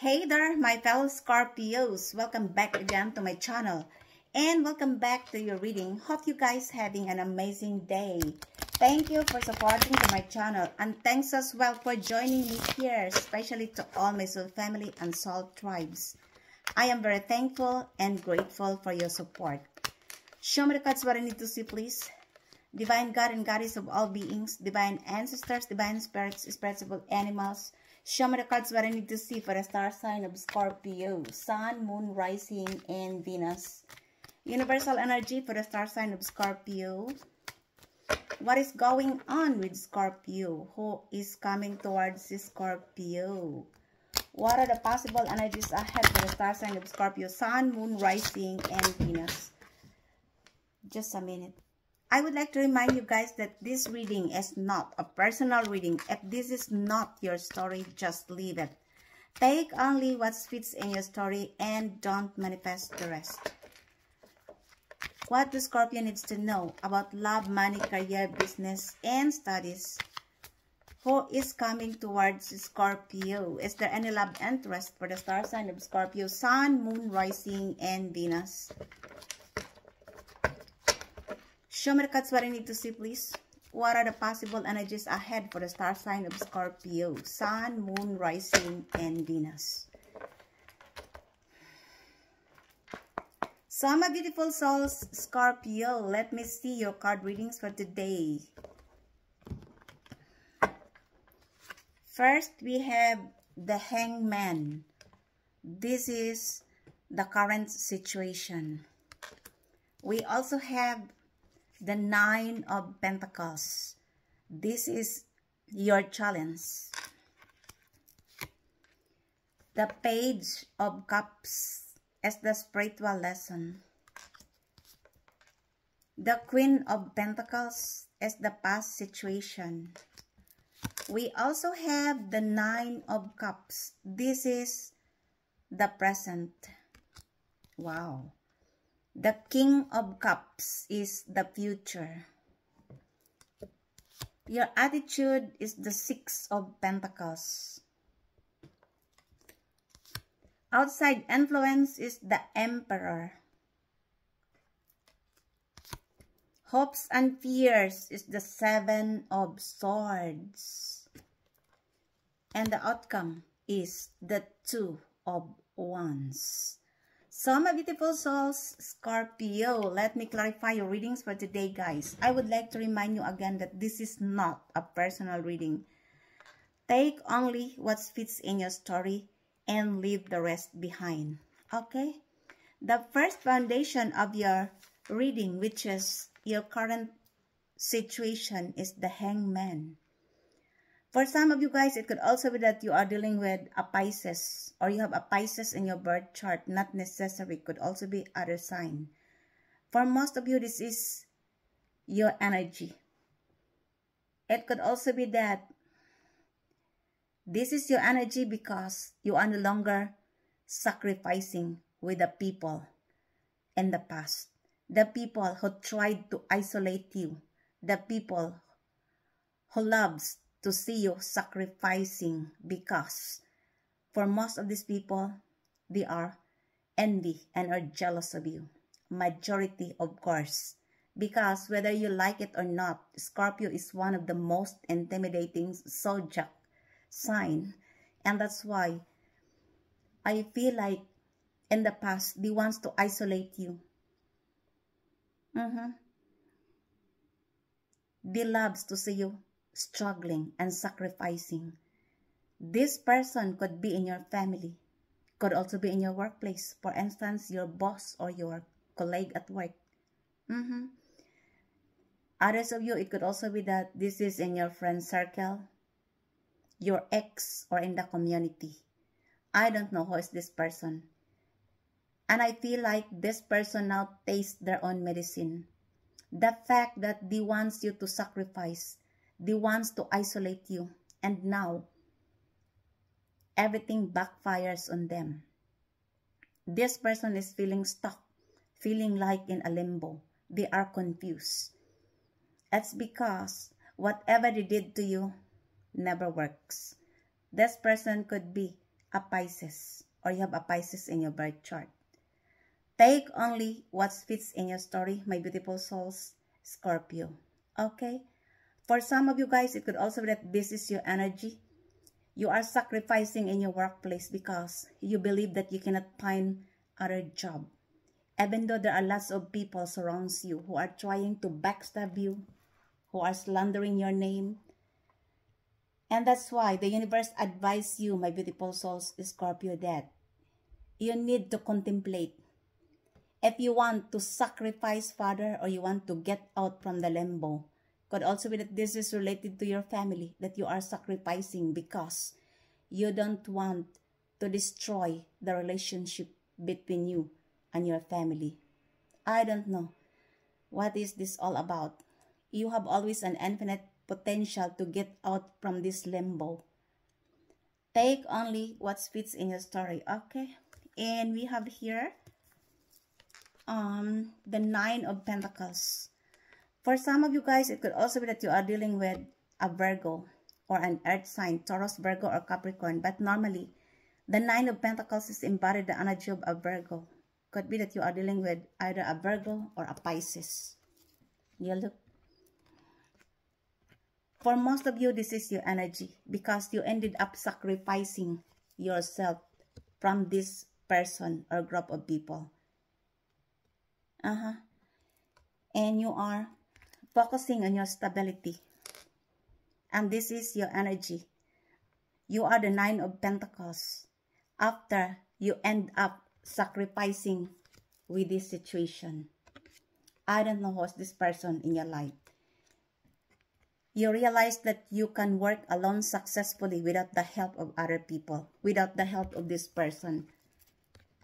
Hey there, my fellow Scorpios. Welcome back again to my channel. And welcome back to your reading. Hope you guys having an amazing day. Thank you for supporting to my channel. And thanks as well for joining me here, especially to all my soul family and soul tribes. I am very thankful and grateful for your support. Show me the cards what I need to see, please. Divine God and Goddess of all beings, divine ancestors, divine spirits, spirits of all animals. Show me the cards what I need to see for the star sign of Scorpio, Sun, Moon, Rising, and Venus. Universal energy for the star sign of Scorpio. What is going on with Scorpio? Who is coming towards Scorpio? What are the possible energies ahead for the star sign of Scorpio, Sun, Moon, Rising, and Venus? Just a minute. I would like to remind you guys that this reading is not a personal reading. If this is not your story, just leave it. Take only what fits in your story and don't manifest the rest. What the Scorpio needs to know about love, money, career, business, and studies. Who is coming towards Scorpio? Is there any love interest for the star sign of Scorpio, Sun, Moon, Rising, and Venus? Show me the cards what I need to see, please. What are the possible energies ahead for the star sign of Scorpio, Sun, Moon, Rising, and Venus? So, my beautiful souls, Scorpio, let me see your card readings for today. First, we have the Hangman. This is the current situation. We also have the Nine of Pentacles. This is your challenge. The Page of Cups is the spiritual lesson. The Queen of Pentacles is the past situation. We also have the Nine of Cups. This is the present. Wow. The King of Cups is the future. Your attitude is the Six of Pentacles. Outside influence is the Emperor. Hopes and fears is the Seven of Swords. And the outcome is the Two of Wands. So, my beautiful souls, Scorpio, let me clarify your readings for today, guys. I would like to remind you again that this is not a personal reading. Take only what fits in your story and leave the rest behind. Okay? The first foundation of your reading, which is your current situation, is the Hangman. For some of you guys, it could also be that you are dealing with a Pisces, or you have a Pisces in your birth chart. Not necessary, could also be other sign. For most of you, this is your energy. It could also be that this is your energy because you are no longer sacrificing with the people in the past. The people who tried to isolate you. The people who loves to see you sacrificing, because for most of these people, they are envy and are jealous of you. Majority, of course, because whether you like it or not, Scorpio is one of the most intimidating zodiac sign, and that's why I feel like in the past they wants to isolate you. They loves to see you struggling and sacrificing. This person could be in your family, could also be in your workplace. For instance, your boss or your colleague at work. Others of you, it could also be that this is in your friend circle, your ex, or in the community. I don't know who is this person. And I feel like this person now tastes their own medicine. The fact that they wants you to sacrifice, they wants to isolate you, and now everything backfires on them. This person is feeling stuck, feeling like in a limbo. They are confused. It's because whatever they did to you never works. This person could be a Pisces, or you have a Pisces in your birth chart. Take only what fits in your story, my beautiful souls, Scorpio. Okay? For some of you guys, it could also be that this is your energy. You are sacrificing in your workplace because you believe that you cannot find other job. Even though there are lots of people surrounds you who are trying to backstab you, who are slandering your name. And that's why the universe advised you, my beautiful souls, Scorpio, that you need to contemplate. If you want to sacrifice further or you want to get out from the limbo, could also be that this is related to your family, that you are sacrificing because you don't want to destroy the relationship between you and your family. I don't know. What is this all about? You have always an infinite potential to get out from this limbo. Take only what fits in your story, okay? And we have here the Nine of Pentacles. For some of you guys, it could also be that you are dealing with a Virgo or an earth sign, Taurus, Virgo, or Capricorn. But normally, the Nine of Pentacles is embodied the energy of a Virgo. Could be that you are dealing with either a Virgo or a Pisces. You look. For most of you, this is your energy because you ended up sacrificing yourself from this person or group of people. And you are focusing on your stability. And this is your energy. You are the Nine of Pentacles. After you end up sacrificing with this situation. I don't know who's this person in your life. You realize that you can work alone successfully without the help of other people, without the help of this person.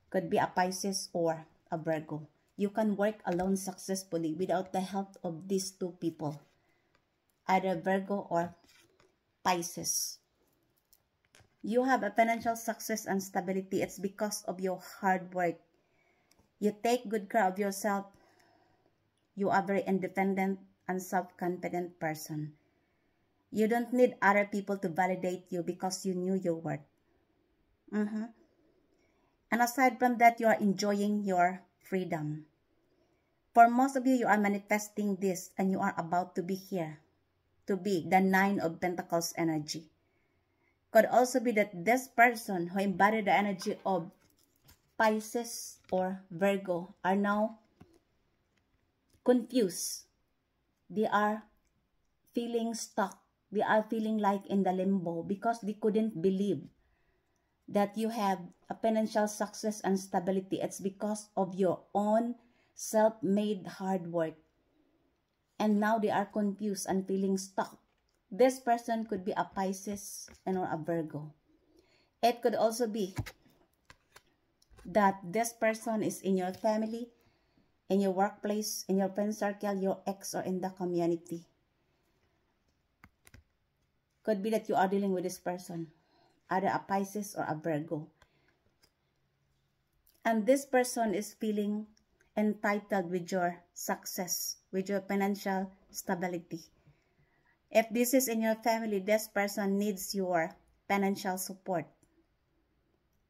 Could be a Pisces or a Virgo. You can work alone successfully without the help of these two people, either Virgo or Pisces. You have a financial success and stability. It's because of your hard work. You take good care of yourself. You are very independent and self-confident person. You don't need other people to validate you because you knew your worth. And aside from that, you are enjoying your freedom. For most of you, you are manifesting this and you are about to be here, to be the Nine of Pentacles energy. Could also be that this person who embodied the energy of Pisces or Virgo are now confused. They are feeling stuck. They are feeling like in the limbo because they couldn't believe that you have a financial success and stability. It's because of your own self-made hard work. And now they are confused and feeling stuck. This person could be a Pisces or a Virgo. It could also be that this person is in your family, in your workplace, in your friend circle, your ex, or in the community. Could be that you are dealing with this person, either a Pisces or a Virgo. And this person is feeling entitled with your success, with your financial stability. If this is in your family, this person needs your financial support.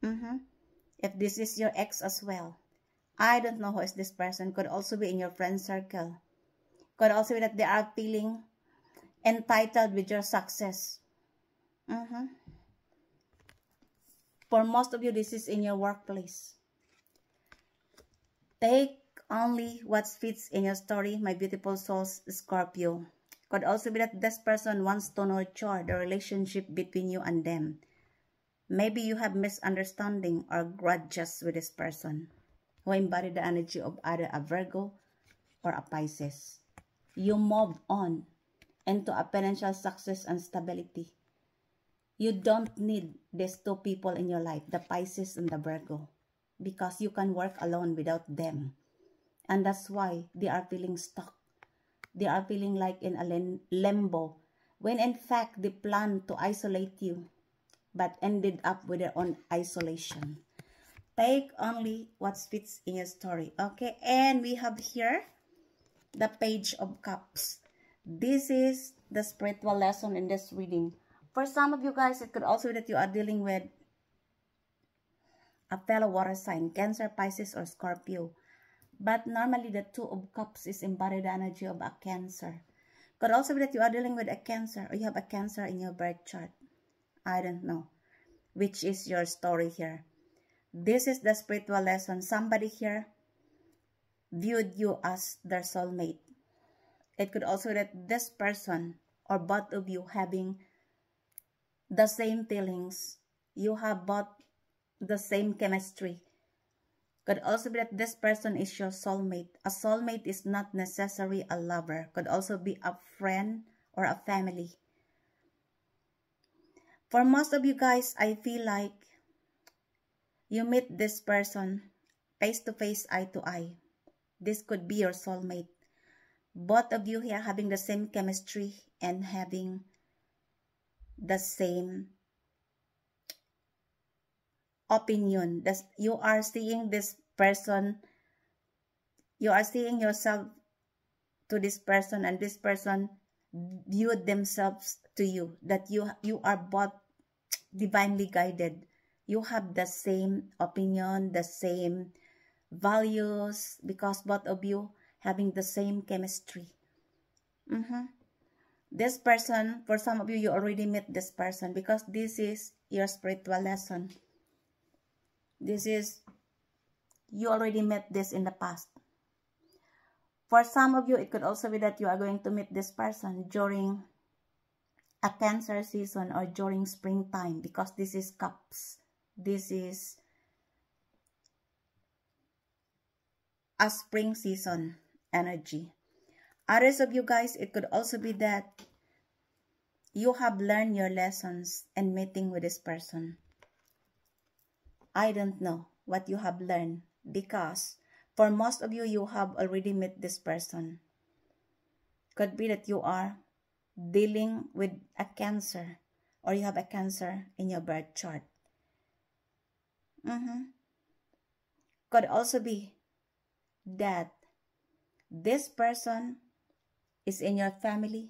If this is your ex as well, I don't know who is this person. Could also be in your friend circle. Could also be that they are feeling entitled with your success. For most of you, this is in your workplace. Take only what fits in your story, my beautiful souls, Scorpio. Could also be that this person wants to nurture the relationship between you and them. Maybe you have misunderstanding or grudges with this person who embodied the energy of either a Virgo or a Pisces. You move on into a financial success and stability. You don't need these two people in your life, the Pisces and the Virgo, because you can work alone without them. And that's why they are feeling stuck. They are feeling like in a limbo, when in fact they plan to isolate you, but ended up with their own isolation. Take only what fits in your story. Okay, and we have here the Page of Cups. This is the spiritual lesson in this reading. For some of you guys, it could also be that you are dealing with a fellow water sign, Cancer, Pisces, or Scorpio. But normally the Two of Cups is embodied energy of a Cancer. Could also be that you are dealing with a Cancer or you have a Cancer in your birth chart. I don't know which is your story here. This is the spiritual lesson. Somebody here viewed you as their soulmate. It could also be that this person or both of you having the same feelings. You have both the same chemistry. Could also be that this person is your soulmate. A soulmate is not necessarily a lover. Could also be a friend or a family. For most of you guys, I feel like you meet this person face to face, eye to eye. This could be your soulmate. Both of you here having the same chemistry and having the same opinion. You are seeing this person, you are seeing yourself to this person, and this person viewed themselves to you, that you are both divinely guided. You have the same opinion, the same values, because both of you having the same chemistry. This person, for some of you, you already met this person because this is your spiritual lesson. This is, you already met this in the past. For some of you, it could also be that you are going to meet this person during a Cancer season or during springtime, because this is cups. This is a spring season energy. Others of you guys, it could also be that you have learned your lessons in meeting with this person. I don't know what you have learned, because for most of you, you have already met this person. Could be that you are dealing with a Cancer or you have a Cancer in your birth chart. Could also be that this person is in your family.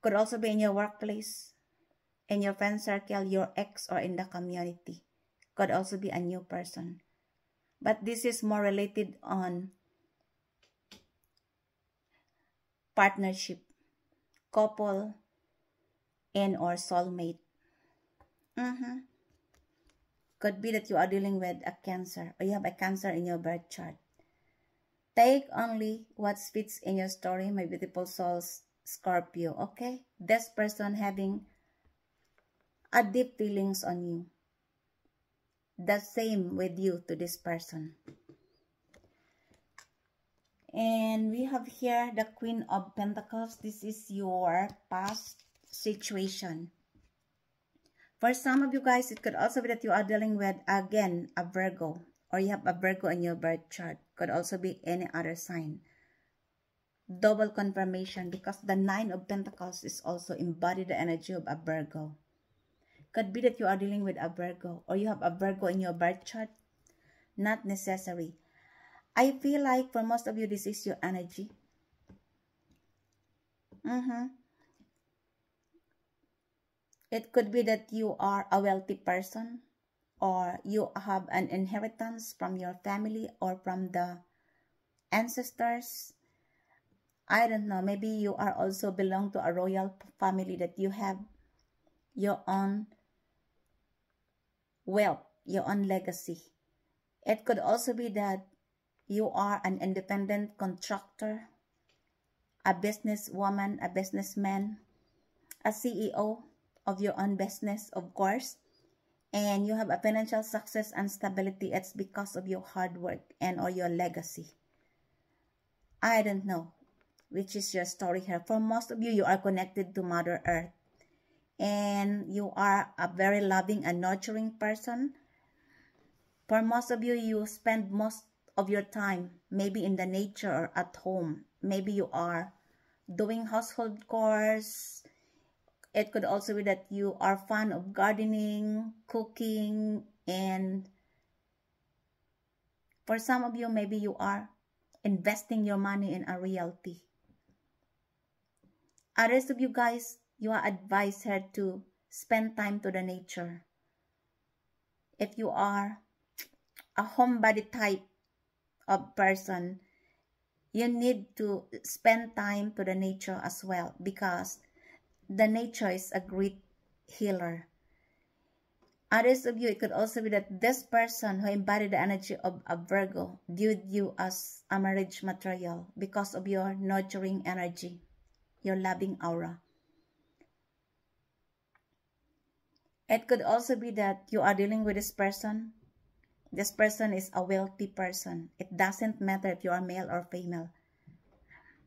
Could also be in your workplace, in your friend circle, your ex, or in the community. Could also be a new person. But this is more related on partnership, couple, and or soulmate. Could be that you are dealing with a Cancer or you have a Cancer in your birth chart. Take only what fits in your story, my beautiful souls, Scorpio, okay? This person having a deep feelings on you. The same with you to this person. And we have here the Queen of Pentacles. This is your past situation. For some of you guys, it could also be that you are dealing with, again, a Virgo. Or you have a Virgo in your birth chart. Could also be any other sign. Double confirmation, because the Nine of Pentacles is also embodied the energy of a Virgo. Could be that you are dealing with a Virgo or you have a Virgo in your birth chart. Not necessary. I feel like for most of you, this is your energy. It could be that you are a wealthy person or you have an inheritance from your family or from the ancestors. I don't know. Maybe you are also belong to a royal family, that you have your own wealth, your own legacy. It could also be that you are an independent contractor, a businesswoman, a businessman, a CEO of your own business, of course, and you have a financial success and stability. It's because of your hard work and or your legacy. I don't know which is your story here. For most of you, you are connected to Mother Earth. And you are a very loving and nurturing person. For most of you, you spend most of your time maybe in the nature or at home. Maybe you are doing household chores. It could also be that you are fond of gardening, cooking, and for some of you, maybe you are investing your money in a realty. Others of you guys, you are advised here to spend time to the nature. If you are a homebody type of person, you need to spend time to the nature as well, because the nature is a great healer. Others of you, it could also be that this person who embodied the energy of a Virgo viewed you as a marriage material because of your nurturing energy, your loving aura. It could also be that you are dealing with this person. This person is a wealthy person. It doesn't matter if you are male or female,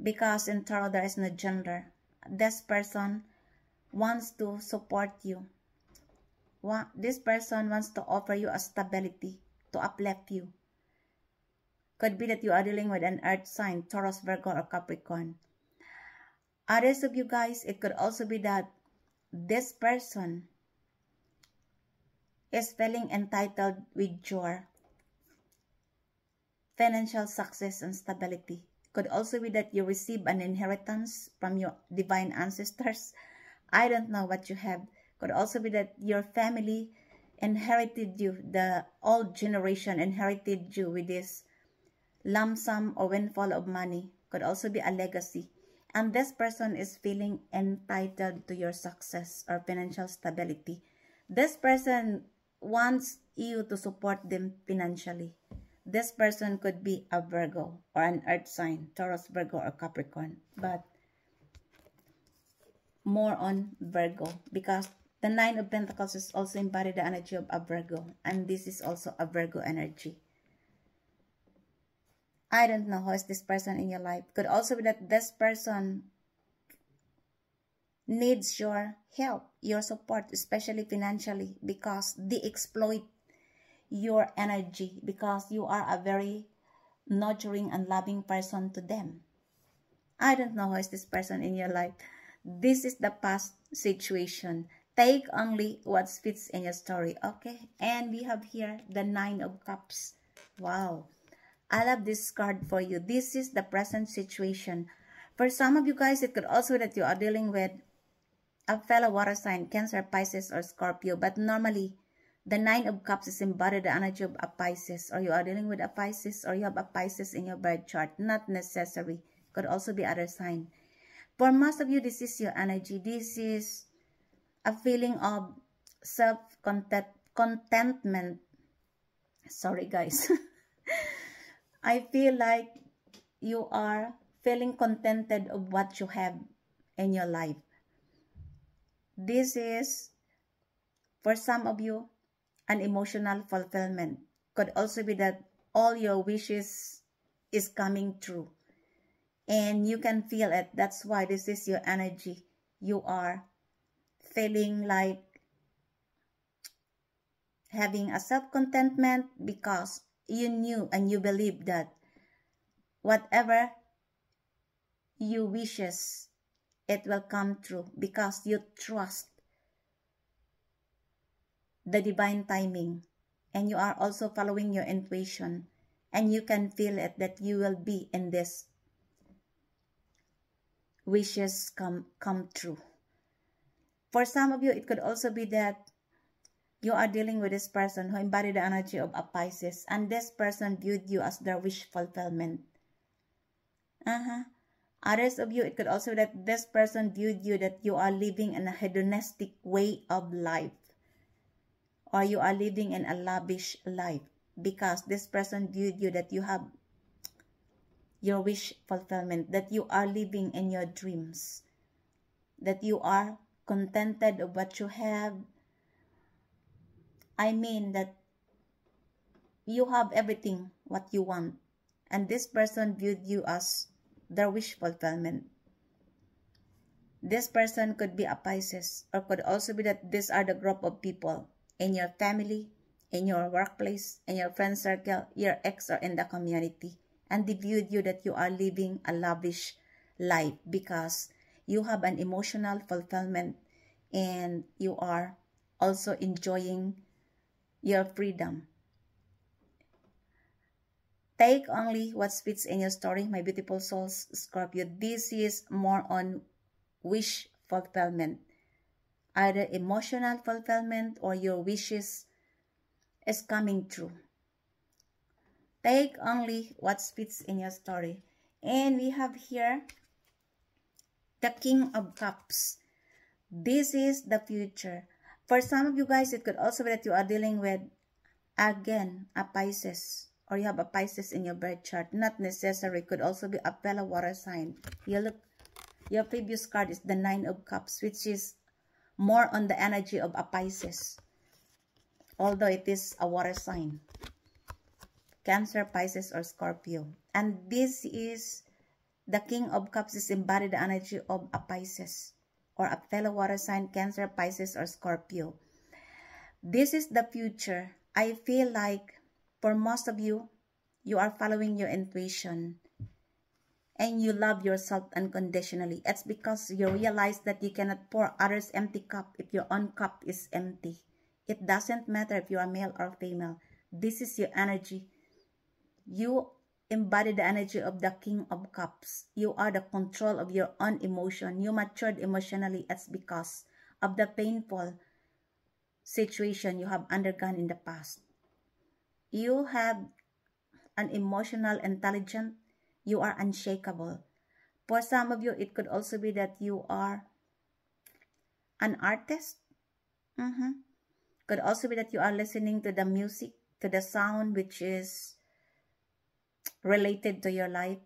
because in tarot there is no gender. This person wants to support you. This person wants to offer you a stability, to uplift you. Could be that you are dealing with an earth sign, Taurus, Virgo, or Capricorn. Others of you guys, it could also be that this person is feeling entitled with your financial success and stability. Could also be that you receive an inheritance from your divine ancestors. I don't know what you have. Could also be that your family inherited you, the old generation inherited you with this lump sum or windfall of money. Could also be a legacy. And this person is feeling entitled to your success or financial stability. This person wants you to support them financially. This person could be a Virgo or an earth sign, Taurus, Virgo, or Capricorn. But more on Virgo, because the Nine of Pentacles is also embodied the energy of a Virgo, and this is also a Virgo energy. I don't know who is this person in your life. Could also be that this person needs your help, your support, especially financially, because they exploit your energy, because you are a very nurturing and loving person to them. I don't know who is this person in your life. This is the past situation. Take only what fits in your story, okay? And we have here the Nine of Cups. Wow. I love this card for you. This is the present situation. For some of you guys, it could also be that you are dealing with a fellow water sign, Cancer, Pisces, or Scorpio. But normally, the Nine of Cups is embodied the energy of a Pisces, or you are dealing with a Pisces, or you have a Pisces in your birth chart. Not necessary. Could also be other sign. For most of you, this is your energy. This is a feeling of self-contentment. Sorry, guys. I feel like you are feeling contented of what you have in your life. This is, for some of you, an emotional fulfillment. Could also be that all your wishes is coming true. And you can feel it. That's why this is your energy. You are feeling like having a self-contentment because you knew and you believe that whatever you wishes, it will come true, because you trust the divine timing, and you are also following your intuition, and you can feel it that you will be in this wishes come true. For some of you, it could also be that you are dealing with this person who embodied the energy of a Pisces, and this person viewed you as their wish fulfillment. Others of you, it could also be that this person viewed you that you are living in a hedonistic way of life, or you are living in a lavish life, because this person viewed you that you have your wish fulfillment, that you are living in your dreams, that you are contented of what you have. I mean that you have everything what you want, and this person viewed you as their wish fulfillment. This person could be a Pisces, or could also be that these are the group of people in your family, in your workplace, in your friend circle, your ex, or in the community, and they viewed you that you are living a lavish life because you have an emotional fulfillment and you are also enjoying your freedom. Take only what fits in your story, my beautiful souls, Scorpio. This is more on wish fulfillment, either emotional fulfillment or your wishes is coming true. Take only what fits in your story. And we have here the King of Cups. This is the future. For some of you guys, it could also be that you are dealing with, again, a Pisces. Or you have a Pisces in your birth chart. Not necessary. Could also be a fellow water sign. You look, your previous card is the Nine of Cups, which is more on the energy of a Pisces. Although it is a water sign. Cancer, Pisces, or Scorpio. And this is, the King of Cups is embodied the energy of a Pisces. Or a fellow water sign, Cancer, Pisces, or Scorpio. This is the future. I feel like for most of you, you are following your intuition and you love yourself unconditionally. It's because you realize that you cannot pour others' empty cup if your own cup is empty. It doesn't matter if you are male or female. This is your energy. You embody the energy of the King of Cups. You are the control of your own emotion. You matured emotionally. It's because of the painful situation you have undergone in the past. You have an emotional intelligence. You are unshakable. For some of you, it could also be that you are an artist. Could also be that you are listening to the music, to the sound which is related to your life.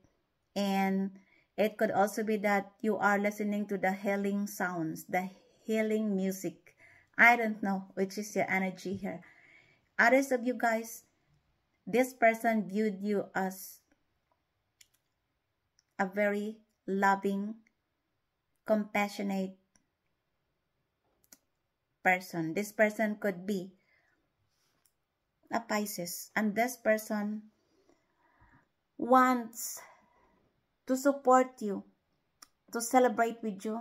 And it could also be that you are listening to the healing sounds, the healing music. I don't know which is your energy here. Others of you guys, this person viewed you as a very loving, compassionate person. This person could be a Pisces, and this person wants to support you, to celebrate with you,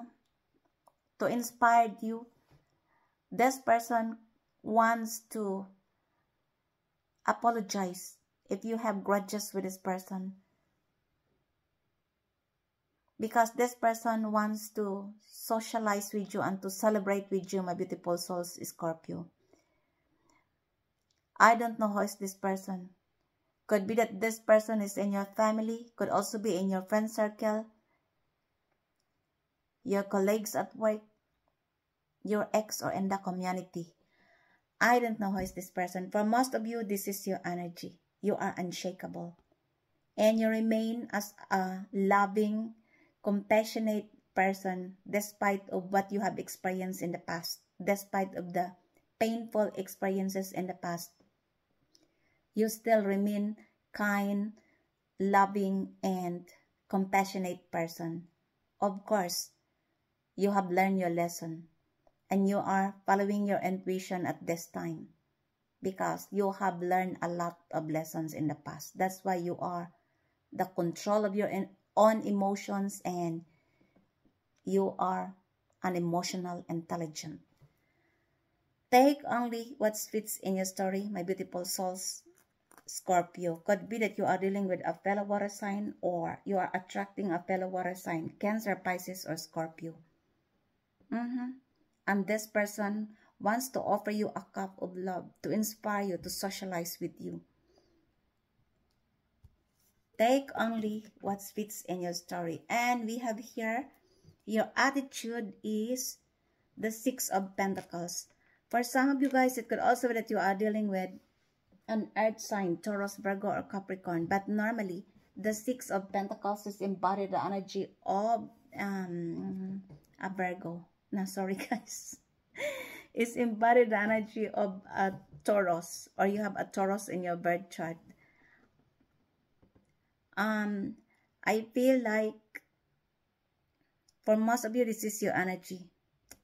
to inspire you. This person wants to apologize if you have grudges with this person, because this person wants to socialize with you and to celebrate with you, my beautiful souls, Scorpio. I don't know who is this person. Could be that this person is in your family, could also be in your friend circle, your colleagues at work, your ex, or in the community. I don't know who is this person. For most of you, this is your energy. You are unshakable. And you remain as a loving, compassionate person despite of what you have experienced in the past, despite of the painful experiences in the past. You still remain kind, loving, and compassionate person. Of course, you have learned your lesson and you are following your intuition at this time because you have learned a lot of lessons in the past. That's why you are the control of your own emotions and you are an emotional intelligence. Take only what fits in your story, my beautiful souls, Scorpio. Could be that you are dealing with a fellow water sign or you are attracting a fellow water sign, Cancer, Pisces, or Scorpio. And this person wants to offer you a cup of love, to inspire you, to socialize with you. Take only what fits in your story. And we have here, your attitude is the Six of Pentacles. For some of you guys, it could also be that you are dealing with an earth sign, Taurus, Virgo, or Capricorn. But normally, the Six of Pentacles is embodied the energy of a Virgo. No, sorry guys. It's embodied the energy of a Taurus, or you have a Taurus in your birth chart. I feel like for most of you, this is your energy.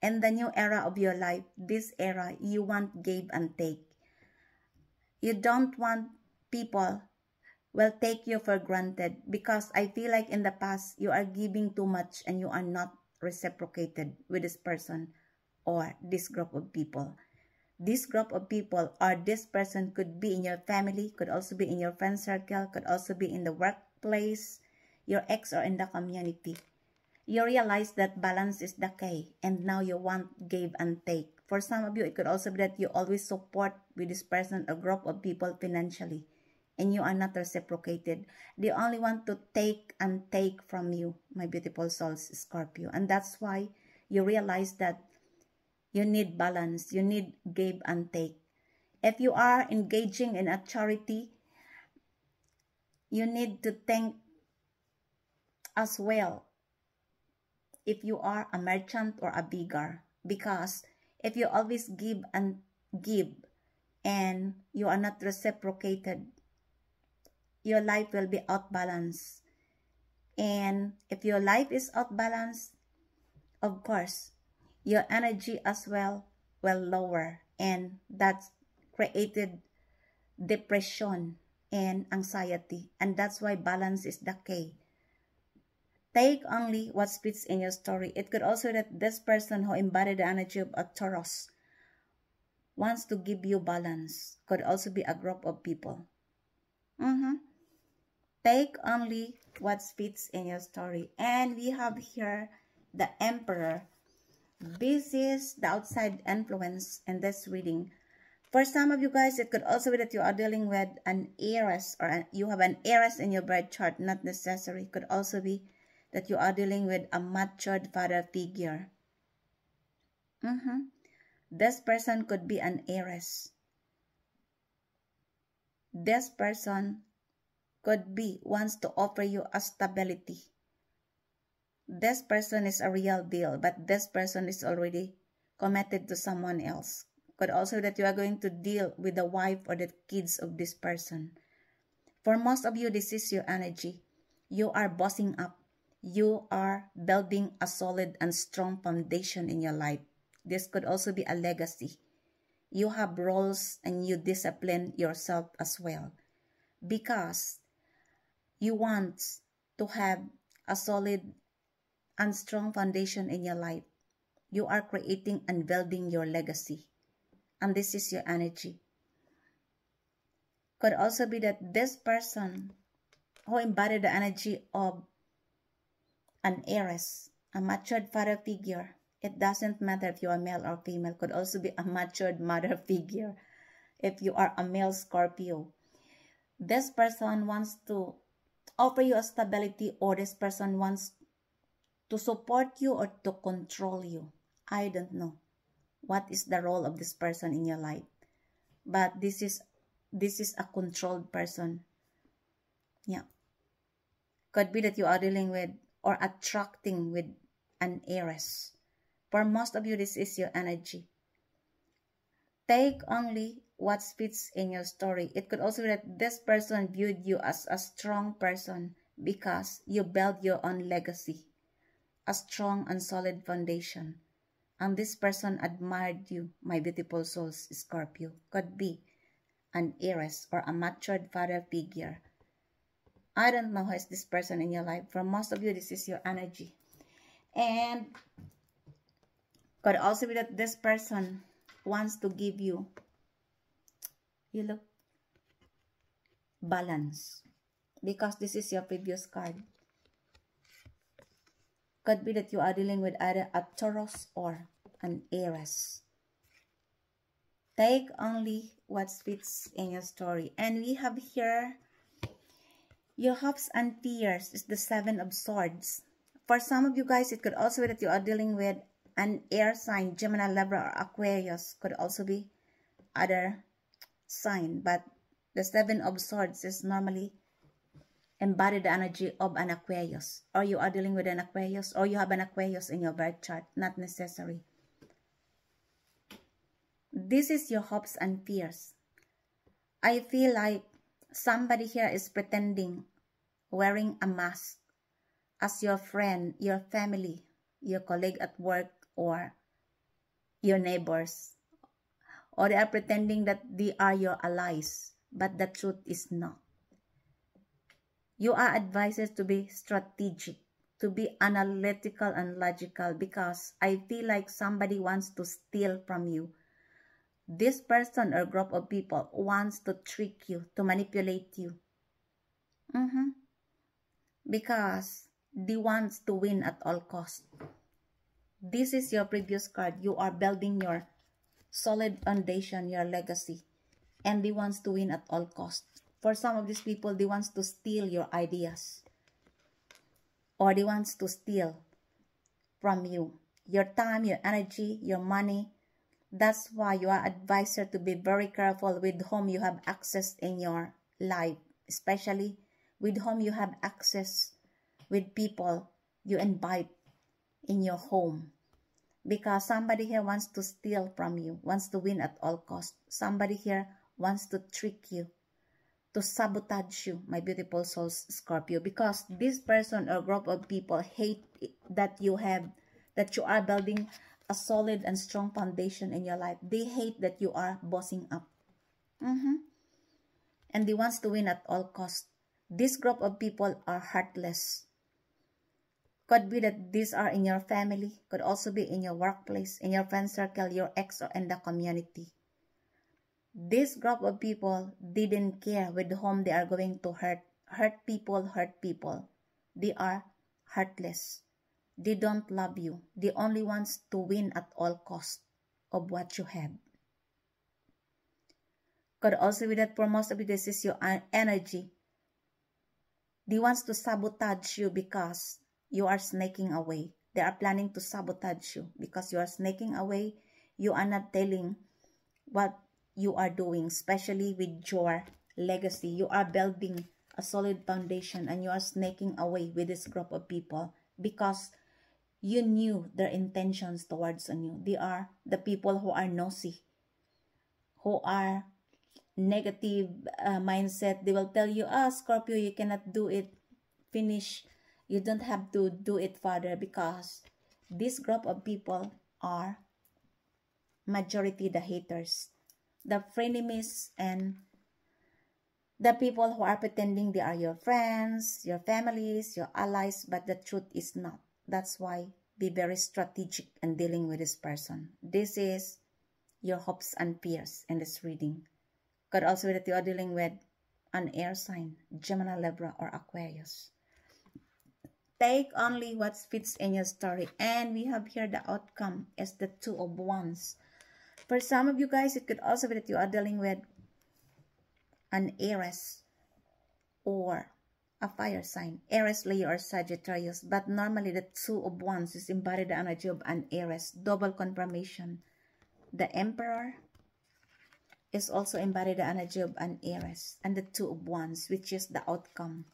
In the new era of your life, this era, you want give and take. You don't want people will take you for granted, because I feel like in the past, you are giving too much and you are not reciprocated with this person or this group of people. This group of people or this person could be in your family, could also be in your friend circle, could also be in the workplace, your ex, or in the community. You realize that balance is the key and now you want give and take. For some of you, it could also be that you always support with this person, a group of people financially. and you are not reciprocated. They only want to take and take from you, my beautiful souls, Scorpio. And that's why you realize that you need balance. You need give and take. If you are engaging in a charity, you need to think as well if you are a merchant or a beggar. Because if you always give and give and you are not reciprocated, your life will be outbalanced. And if your life is outbalanced, of course, your energy as well will lower. And that's created depression and anxiety. And that's why balance is the key. Take only what fits in your story. It could also be that this person who embodied the energy of a Taurus wants to give you balance. Could also be a group of people. Take only what fits in your story. And we have here the Emperor. This is the outside influence in this reading. For some of you guys, it could also be that you are dealing with an Aries, or you have an Aries in your birth chart. Not necessary. It could also be that you are dealing with a matured father figure. This person could be an Aries. This person could be wants to offer you a stability. This person is a real deal, but this person is already committed to someone else. Could also be that you are going to deal with the wife or the kids of this person. For most of you, this is your energy. You are bossing up. You are building a solid and strong foundation in your life. This could also be a legacy. You have roles and you discipline yourself as well. Because you want to have a solid and strong foundation in your life. You are creating and building your legacy. And this is your energy. Could also be that this person who embodied the energy of an Aries, a matured father figure. It doesn't matter if you are male or female. Could also be a matured mother figure if you are a male Scorpio. This person wants to offer you a stability, or this person wants to support you or to control you. I don't know what is the role of this person in your life. But this is a controlled person. Yeah. Could be that you are dealing with or attracting with an Aries. For most of you, this is your energy. Take only what fits in your story. It could also be that this person viewed you as a strong person because you built your own legacy, a strong and solid foundation. And this person admired you, my beautiful souls, Scorpio. Could be an Aries or a matured father figure. I don't know who is this person in your life. For most of you, this is your energy. And could also be that this person wants to give you, balance. Because this is your previous card. Could be that you are dealing with either a Taurus or an Aries. Take only what fits in your story. And we have here your hopes and fears is the Seven of Swords. For some of you guys, it could also be that you are dealing with an air sign, Gemini, Libra, or Aquarius. Could also be other sign. But the Seven of Swords is normally embodied the energy of an Aquarius. Or you are dealing with an Aquarius, or you have an Aquarius in your birth chart. Not necessary. This is your hopes and fears. I feel like somebody here is pretending, wearing a mask as your friend, your family, your colleague at work, or your neighbors. Or they are pretending that they are your allies, but the truth is not. You are advised to be strategic, to be analytical and logical, because I feel like somebody wants to steal from you. This person or group of people wants to trick you, to manipulate you. Because they want to win at all costs. This is your previous card. You are building your solid foundation, your legacy. And they want to win at all costs. For some of these people, they want to steal your ideas. Or they want to steal from you. Your time, your energy, your money. That's why you are advised to be very careful with whom you have access in your life. Especially with whom you have access with people you invite in your home. Because somebody here wants to steal from you, wants to win at all costs. Somebody here wants to trick you, to sabotage you, my beautiful souls, Scorpio. Because this person or group of people hate that you are building a solid and strong foundation in your life. They hate that you are bossing up. And they wants to win at all costs. This group of people are heartless. Could be that these are in your family. Could also be in your workplace, in your friend circle, your ex, or in the community. This group of people didn't care with whom they are going to hurt. Hurt people. They are heartless. They don't love you. They only want to win at all cost of what you have. Could also be that for most of you, this is your energy. They want to sabotage you because you are snaking away. They are planning to sabotage you because you are snaking away. You are not telling what you are doing, especially with your legacy. You are building a solid foundation and you are snaking away with this group of people because you knew their intentions towards you. They are the people who are nosy, who are negative mindset. They will tell you, Scorpio, you cannot do it. Finish. You don't have to do it further, because this group of people are majority the haters, the frenemies, and the people who are pretending they are your friends, your families, your allies, but the truth is not. That's why be very strategic in dealing with this person. This is your hopes and fears in this reading. Could also be that you are dealing with an air sign, Gemini, Libra, or Aquarius. Take only what fits in your story. And we have here the outcome is the Two of Wands. For some of you guys, it could also be that you are dealing with an Aries or a fire sign. Aries, Leo, or Sagittarius. But normally the Two of Wands is embodied the energy of an Aries. Double confirmation. The Emperor is also embodied the energy of an Aries. And the Two of Wands, which is the outcome.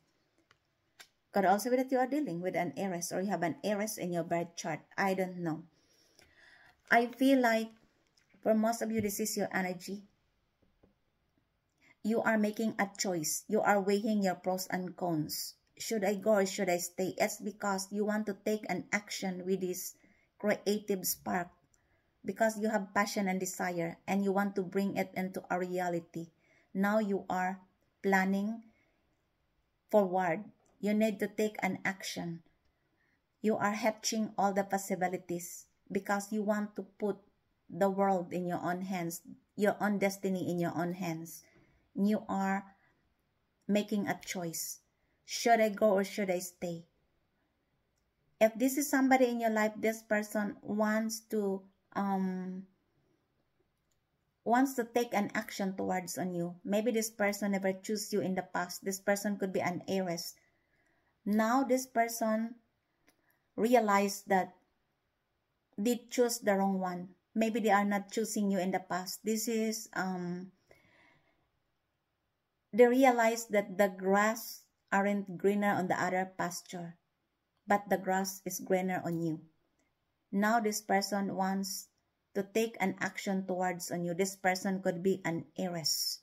Could also be that you are dealing with an Aries or you have an Aries in your birth chart. I don't know. I feel like for most of you, this is your energy. You are making a choice. You are weighing your pros and cons. Should I go or should I stay? It's because you want to take an action with this creative spark. Because you have passion and desire and you want to bring it into a reality. Now you are planning forward. You need to take an action. You are hatching all the possibilities because you want to put the world in your own hands, your own destiny in your own hands. You are making a choice. Should I go or should I stay? If this is somebody in your life, this person wants to take an action towards on you. Maybe this person never chose you in the past. This person could be an Aries. Now this person realized that they chose the wrong one. Maybe they are not choosing you in the past. This is they realized that the grass aren't greener on the other pasture, but the grass is greener on you. Now this person wants to take an action towards on you. This person could be an Aries,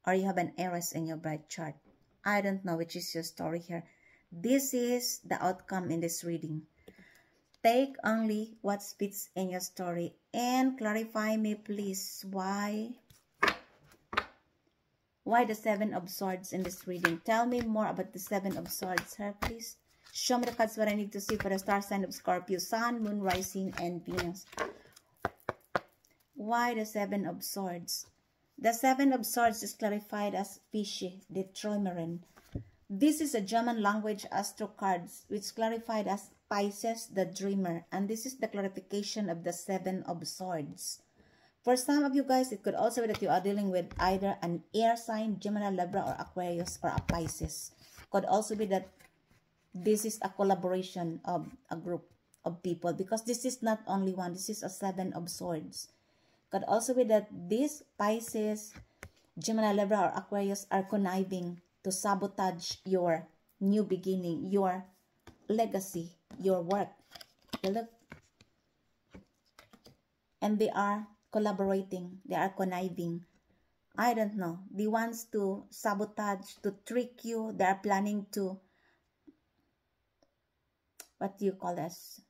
or you have an Aries in your birth chart. I don't know which is your story here. This is the outcome in this reading. Take only what fits in your story and clarify me, please. Why the Seven of Swords in this reading? Tell me more about the Seven of Swords here, please. Show me the cards what I need to see for the star sign of Scorpio, Sun, Moon, Rising, and Venus. Why the Seven of Swords? The Seven of Swords is clarified as Fishy, the Träumerin. This is a German language astro cards, which clarified as Pisces, the Dreamer. And this is the clarification of the Seven of Swords. For some of you guys, it could also be that you are dealing with either an air sign, Gemini, Libra, or Aquarius, or a Pisces. Could also be that this is a collaboration of a group of people, because this is not only one, this is a 7 of Swords. Could also be that this Pisces, Gemini, Libra, or Aquarius are conniving to sabotage your new beginning, your legacy, your work. You look. And they are collaborating, they are conniving. I don't know. They want to sabotage, to trick you. They are planning to, what do you call this?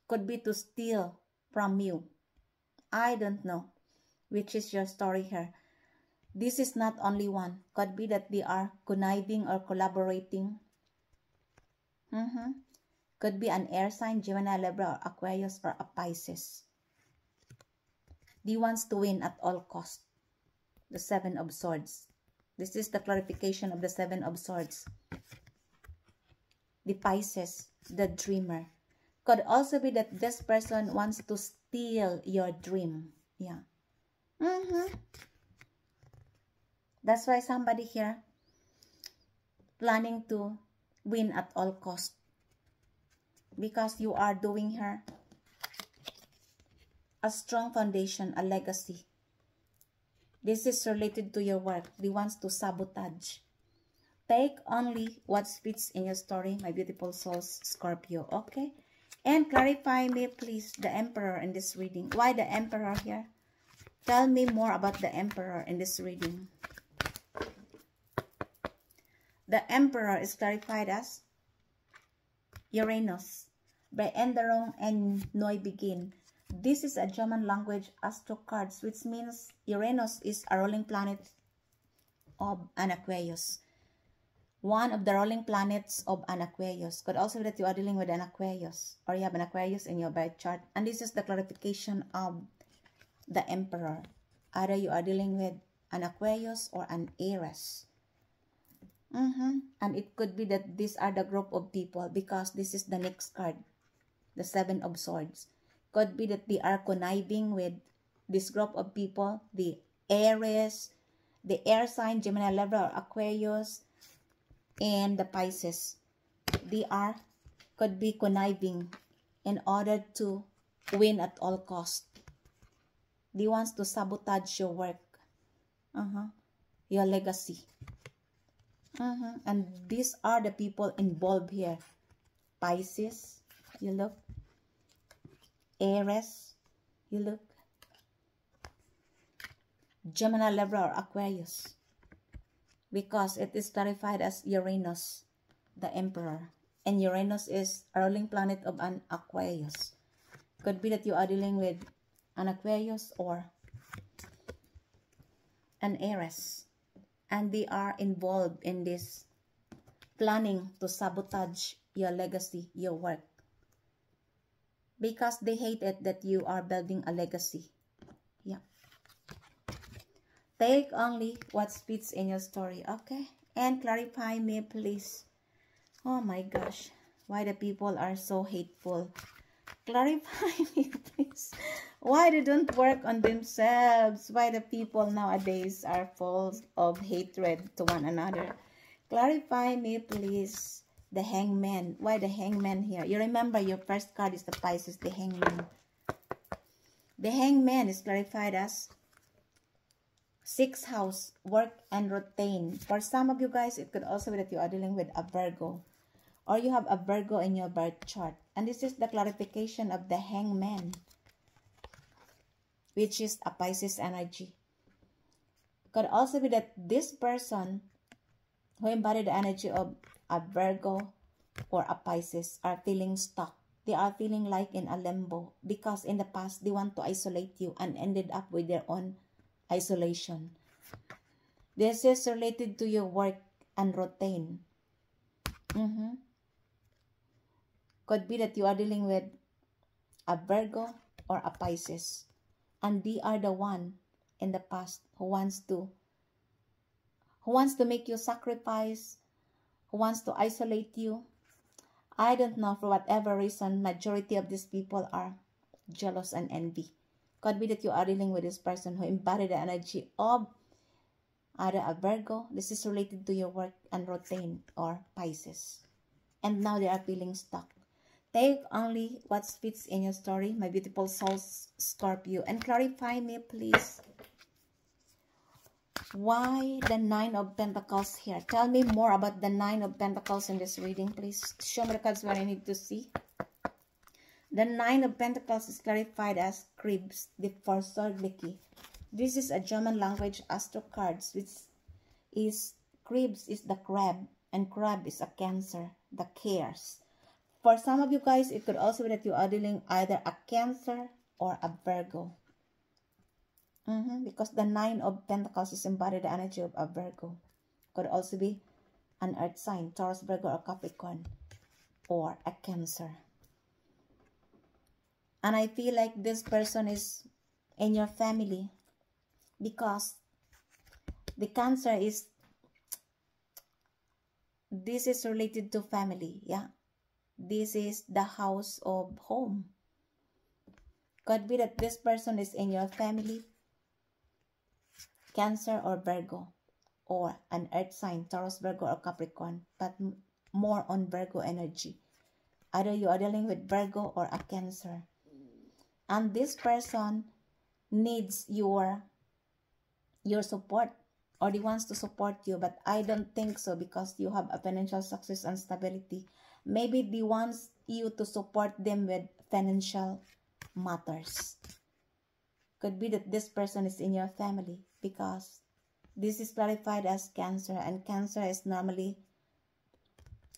Could be to steal from you. I don't know which is your story here. This is not only one. Could be that they are conniving or collaborating. Could be an air sign, Gemini, Libra, or Aquarius, or a Pisces. He wants to win at all cost. The 7 of Swords. This is the clarification of the 7 of Swords. The Pisces, the dreamer. Could also be that this person wants to steal your dream. Yeah. That's why somebody here planning to win at all cost. Because you are doing her a strong foundation, a legacy. This is related to your work. They wants to sabotage. Take only what fits in your story, my beautiful souls, Scorpio. Okay? And clarify me, please, the Emperor in this reading. Why the Emperor here? Tell me more about the Emperor in this reading. The Emperor is clarified as Uranus. By Enderung and Neubeginn. This is a German language astro cards, which means Uranus is a ruling planet of an Aquarius. One of the ruling planets of an Aquarius. Could also be that you are dealing with an Aquarius, or you have an Aquarius in your birth chart. And this is the clarification of the Emperor. Either you are dealing with an Aquarius or an Aries. And it could be that these are the group of people, because this is the next card, the 7 of Swords. Could be that they are conniving with this group of people, the Aries, the air sign, Gemini, Libra, or Aquarius, and the Pisces. They could be conniving in order to win at all cost. They want to sabotage your work, your legacy. And these are the people involved here. Pisces, you look. Aries, you look. Gemini, Libra, or Aquarius. Because it is clarified as Uranus, the Emperor. And Uranus is a ruling planet of an Aquarius. Could be that you are dealing with an Aquarius or an Aries. And they are involved in this planning to sabotage your legacy, your work. Because they hate it that you are building a legacy. Yeah. Take only what fits in your story, okay? And clarify me, please. Oh my gosh. Why the people are so hateful. Clarify me, please. Why they don't work on themselves? Why the people nowadays are full of hatred to one another? Clarify me, please. The Hangman. Why the Hangman here? You remember your first card is the Pisces, the Hangman. The Hangman is clarified as 6th house, work and routine. For some of you guys, it could also be that you are dealing with a Virgo. Or you have a Virgo in your birth chart. And this is the clarification of the Hangman, which is a Pisces energy. Could also be that this person who embodied the energy of a Virgo or a Pisces are feeling stuck. They are feeling like in a limbo because in the past they want to isolate you and ended up with their own isolation. This is related to your work and routine. Could be that you are dealing with a Virgo or a Pisces. And they are the one in the past who wants to make you sacrifice, who wants to isolate you. I don't know, for whatever reason, majority of these people are jealous and envy. Could be that you are dealing with this person who embodied the energy of either a Virgo. This is related to your work and routine, or Pisces. And now they are feeling stuck. Take only what fits in your story, my beautiful souls, Scorpio, and clarify me, please. Why the Nine of Pentacles here? Tell me more about the Nine of Pentacles in this reading, please. Show me the cards what I need to see. The Nine of Pentacles is clarified as cribs, the first sword key. This is a German language astro cards, which is cribs is the crab, and crab is a Cancer, the cares. For some of you guys, it could also be that you are dealing either a Cancer or a Virgo. Because the Nine of Pentacles is embodied the energy of a Virgo. Could also be an earth sign, Taurus, Virgo, or Capricorn, or a Cancer. And I feel like this person is in your family, because the Cancer is, this is related to family, yeah. This is the house of home. Could be that this person is in your family, Cancer or Virgo, or an earth sign, Taurus, Virgo, or Capricorn, but more on Virgo energy. Either you are dealing with Virgo or a Cancer. And this person needs your support, or he wants to support you, but I don't think so, because you have a financial success and stability. Maybe they wants you to support them with financial matters. Could be that this person is in your family, because this is clarified as Cancer, and Cancer is normally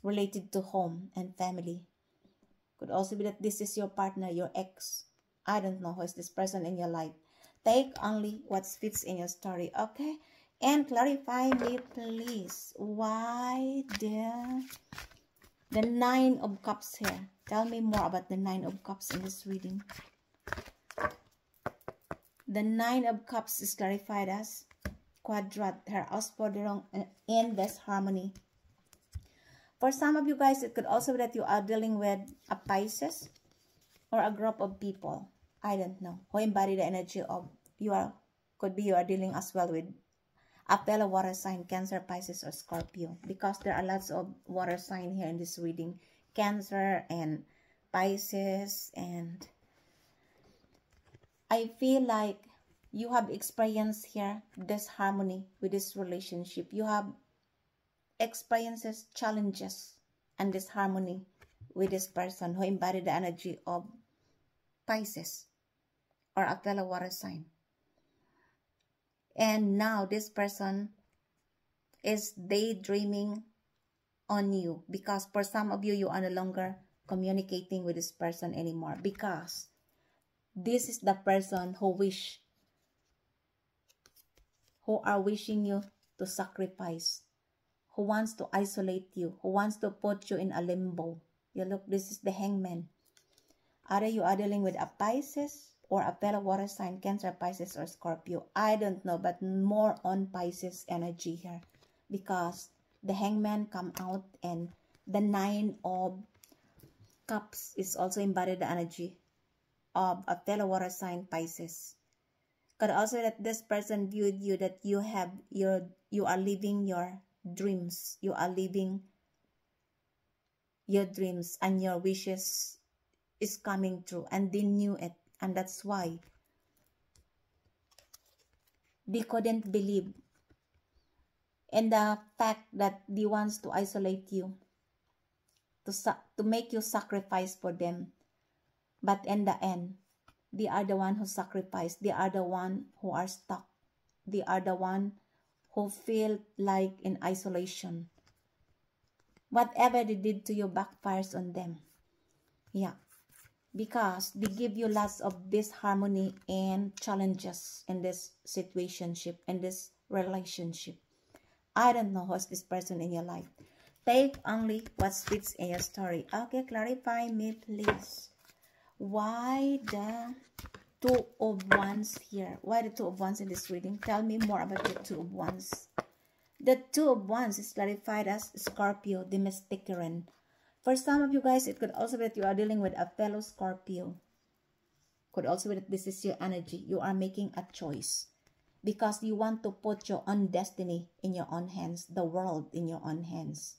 related to home and family. Could also be that this is your partner, your ex. I don't know who is this person in your life. Take only what fits in your story, okay? And clarify me, please. Why the Nine of Cups here? Tell me more about the Nine of Cups in this reading. The Nine of Cups is clarified as Quadrat, herausforderung, in disharmony. For some of you guys, it could also be that you are dealing with a Pisces or a group of people. I don't know. Who embody the energy of could be you are dealing as well with a fellow water sign, Cancer, Pisces, or Scorpio. Because there are lots of water sign here in this reading. Cancer and Pisces, and I feel like you have experienced here disharmony with this relationship. You have experiences, challenges, and disharmony with this person who embodied the energy of Pisces or a fellow water sign. And now this person is daydreaming on you, because for some of you, you are no longer communicating with this person anymore, because this is the person who are wishing you to sacrifice, who wants to isolate you, who wants to put you in a limbo. You look, this is the Hangman. Either you are dealing with a Pisces or a fellow water sign, Cancer, Pisces, or Scorpio. I don't know, but more on Pisces energy here, because the Hangman come out, and the Nine of Cups is also embodied the energy of a fellow water sign, Pisces. Could also that this person viewed you, that you are living your dreams. You are living your dreams, and your wishes is coming true, and they knew it, and that's why they couldn't believe in the fact that they wants to isolate you, to make you sacrifice for them. But in the end, they are the one who sacrificed. They are the one who are stuck. They are the one who feel like in isolation. Whatever they did to you backfires on them. Yeah. Because they give you lots of disharmony and challenges in this situationship, in this relationship. I don't know who's this person in your life. Take only what fits in your story. Okay, clarify me, please. Why the Two of Wands here? Why the Two of Wands in this reading? Tell me more about the Two of Wands. The Two of Wands is clarified as Scorpio, the Mystiqueran. For some of you guys, it could also be that you are dealing with a fellow Scorpio. Could also be that this is your energy. You are making a choice because you want to put your own destiny in your own hands, the world in your own hands.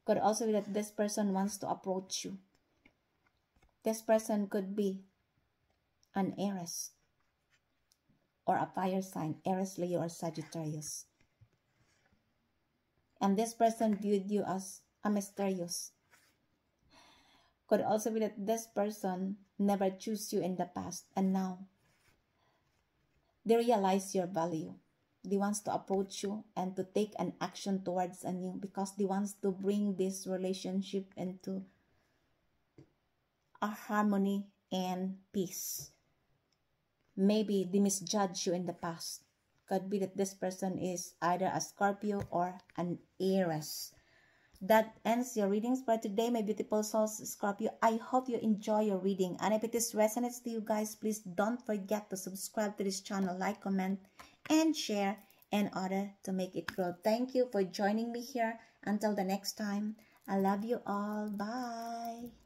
Could also be that this person wants to approach you. This person could be an Aries or a fire sign, Aries, Leo, or Sagittarius. And this person viewed you as a mysterious. Could also be that this person never chose you in the past and now they realize your value. They want to approach you and to take an action towards you because they want to bring this relationship into a harmony and peace. Maybe they misjudged you in the past. Could be that this person is either a Scorpio or an Aries. That ends your readings for today, my beautiful souls, Scorpio. I hope you enjoy your reading. And if it is resonates to you guys, please don't forget to subscribe to this channel, like, comment, and share in order to make it grow. Thank you for joining me here. Until the next time, I love you all. Bye.